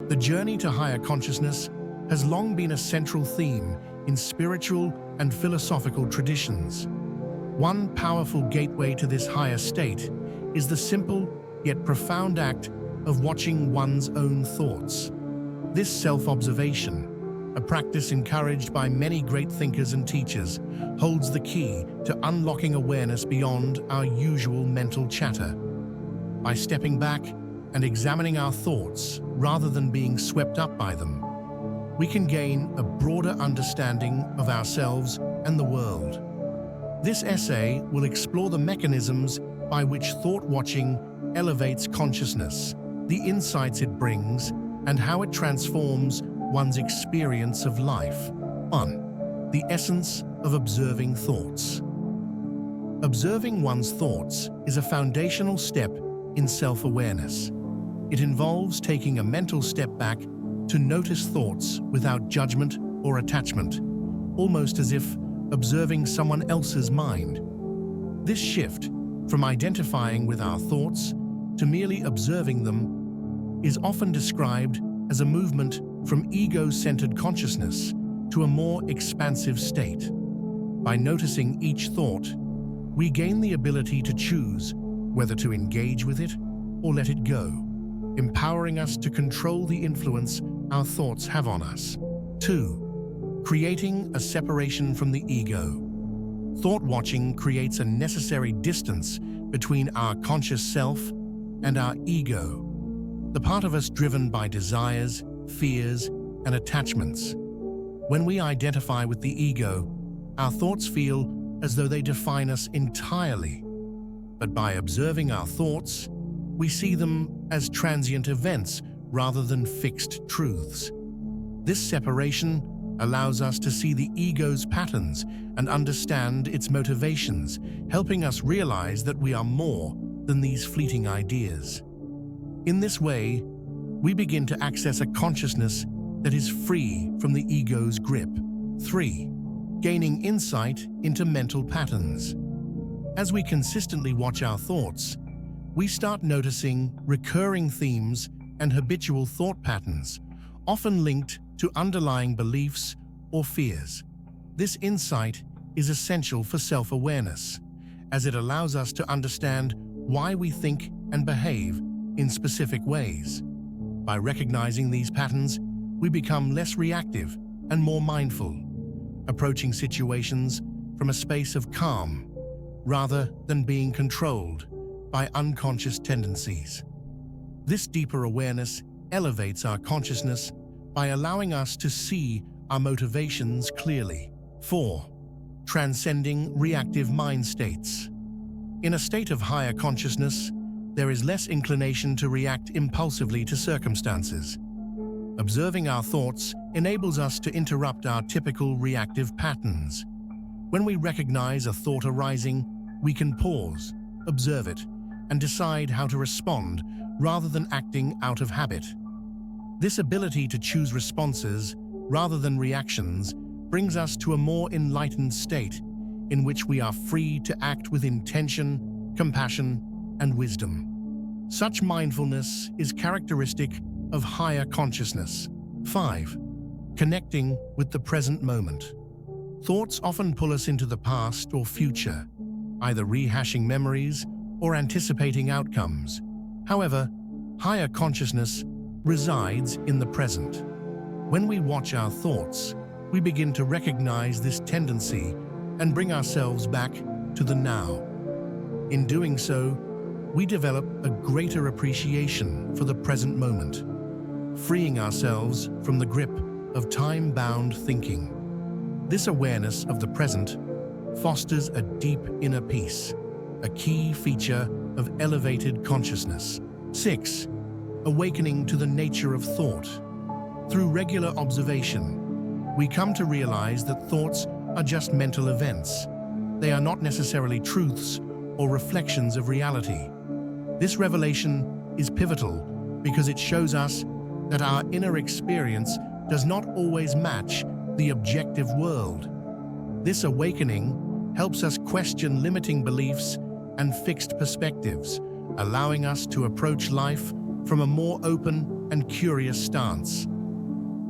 The journey to higher consciousness has long been a central theme in spiritual and philosophical traditions. One powerful gateway to this higher state is the simple yet profound act of watching one's own thoughts. This self-observation, a practice encouraged by many great thinkers and teachers, holds the key to unlocking awareness beyond our usual mental chatter. By stepping back and examining our thoughts rather than being swept up by them, we can gain a broader understanding of ourselves and the world. This essay will explore the mechanisms by which thought-watching elevates consciousness, the insights it brings, and how it transforms one's experience of life. 1. The essence of observing thoughts. Observing one's thoughts is a foundational step in self-awareness. It involves taking a mental step back to notice thoughts without judgment or attachment, almost as if observing someone else's mind. This shift from identifying with our thoughts to merely observing them is often described as a movement from ego-centered consciousness to a more expansive state. By noticing each thought, we gain the ability to choose whether to engage with it or let it go, empowering us to control the influence our thoughts have on us. 2. Creating a separation from the ego. Thought-watching creates a necessary distance between our conscious self and our ego, the part of us driven by desires, fears, and attachments. When we identify with the ego, our thoughts feel as though they define us entirely. But by observing our thoughts, we see them as transient events rather than fixed truths. This separation allows us to see the ego's patterns and understand its motivations, helping us realize that we are more than these fleeting ideas. In this way, we begin to access a consciousness that is free from the ego's grip. 3. Gaining insight into mental patterns. As we consistently watch our thoughts, we start noticing recurring themes and habitual thought patterns, often linked to underlying beliefs or fears. This insight is essential for self-awareness, as it allows us to understand why we think and behave in specific ways. By recognizing these patterns, we become less reactive and more mindful, approaching situations from a space of calm rather than being controlled by unconscious tendencies. This deeper awareness elevates our consciousness by allowing us to see our motivations clearly. 4. Transcending reactive mind states. In a state of higher consciousness, there is less inclination to react impulsively to circumstances. Observing our thoughts enables us to interrupt our typical reactive patterns. When we recognize a thought arising, we can pause, observe it, and decide how to respond rather than acting out of habit. This ability to choose responses rather than reactions brings us to a more enlightened state in which we are free to act with intention, compassion, and wisdom. Such mindfulness is characteristic of higher consciousness. 5. Connecting with the present moment. Thoughts often pull us into the past or future, either rehashing memories or anticipating outcomes. However, higher consciousness resides in the present. When we watch our thoughts, we begin to recognize this tendency and bring ourselves back to the now. In doing so, we develop a greater appreciation for the present moment, freeing ourselves from the grip of time-bound thinking. This awareness of the present fosters a deep inner peace, a key feature of elevated consciousness. 6. Awakening to the nature of thought. Through regular observation, we come to realize that thoughts are just mental events. They are not necessarily truths or reflections of reality. This revelation is pivotal because it shows us that our inner experience does not always match the objective world. This awakening helps us question limiting beliefs and fixed perspectives, allowing us to approach life from a more open and curious stance.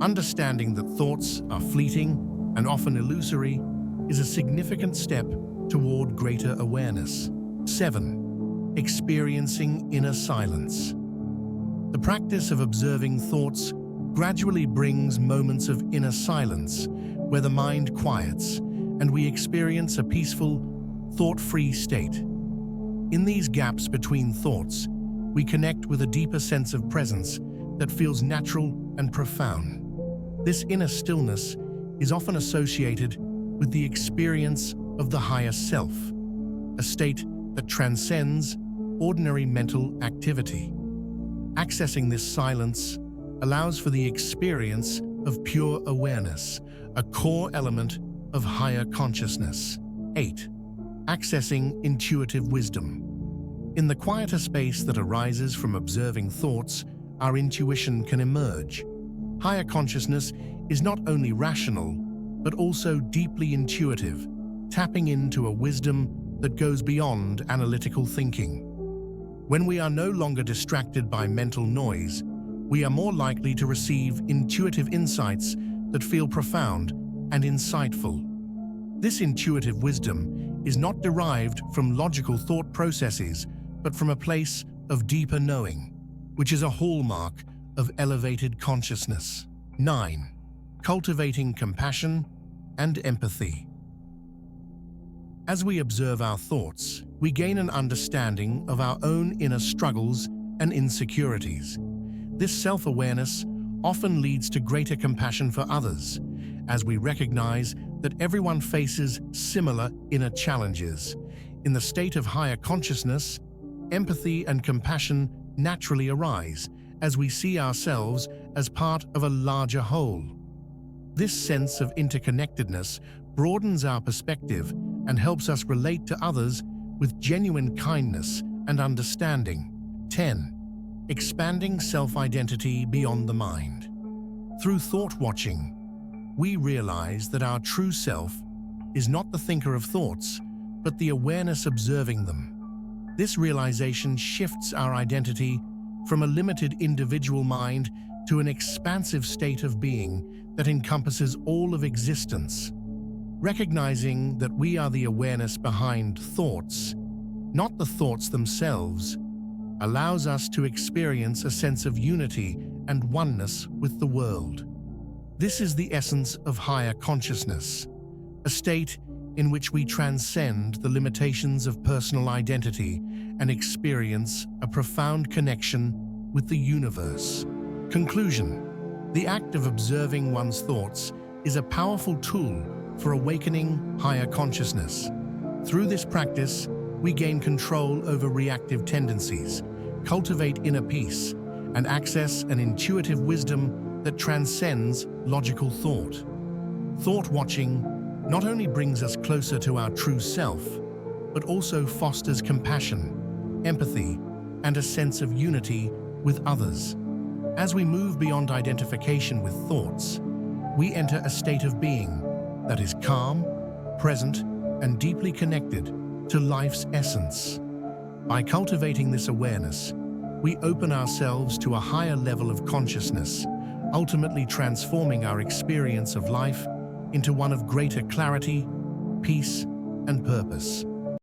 Understanding that thoughts are fleeting and often illusory is a significant step toward greater awareness. 7. Experiencing inner silence. The practice of observing thoughts gradually brings moments of inner silence where the mind quiets and we experience a peaceful, thought-free state. In these gaps between thoughts, we connect with a deeper sense of presence that feels natural and profound. This inner stillness is often associated with the experience of the higher self, a state that transcends ordinary mental activity. Accessing this silence allows for the experience of pure awareness, a core element of higher consciousness. 8. Accessing intuitive wisdom. In the quieter space that arises from observing thoughts, our intuition can emerge. Higher consciousness is not only rational, but also deeply intuitive, tapping into a wisdom that goes beyond analytical thinking. When we are no longer distracted by mental noise, we are more likely to receive intuitive insights that feel profound and insightful. This intuitive wisdom is not derived from logical thought processes, but from a place of deeper knowing, which is a hallmark of elevated consciousness. 9. Cultivating compassion and empathy. As we observe our thoughts, we gain an understanding of our own inner struggles and insecurities. This self-awareness often leads to greater compassion for others, as we recognize that everyone faces similar inner challenges. In the state of higher consciousness, empathy and compassion naturally arise as we see ourselves as part of a larger whole. This sense of interconnectedness broadens our perspective and helps us relate to others with genuine kindness and understanding. 10. Expanding self-identity beyond the mind. Through thought-watching, we realize that our true self is not the thinker of thoughts, but the awareness observing them. This realization shifts our identity from a limited individual mind to an expansive state of being that encompasses all of existence. Recognizing that we are the awareness behind thoughts, not the thoughts themselves, allows us to experience a sense of unity and oneness with the world. This is the essence of higher consciousness, a state in which we transcend the limitations of personal identity and experience a profound connection with the universe. Conclusion: the act of observing one's thoughts is a powerful tool for awakening higher consciousness. Through this practice, we gain control over reactive tendencies, cultivate inner peace, and access an intuitive wisdom that transcends logical thought. Thought-watching not only brings us closer to our true self, but also fosters compassion, empathy, and a sense of unity with others. As we move beyond identification with thoughts, we enter a state of being that is calm, present, and deeply connected to life's essence. By cultivating this awareness, we open ourselves to a higher level of consciousness, ultimately transforming our experience of life into one of greater clarity, peace, and purpose.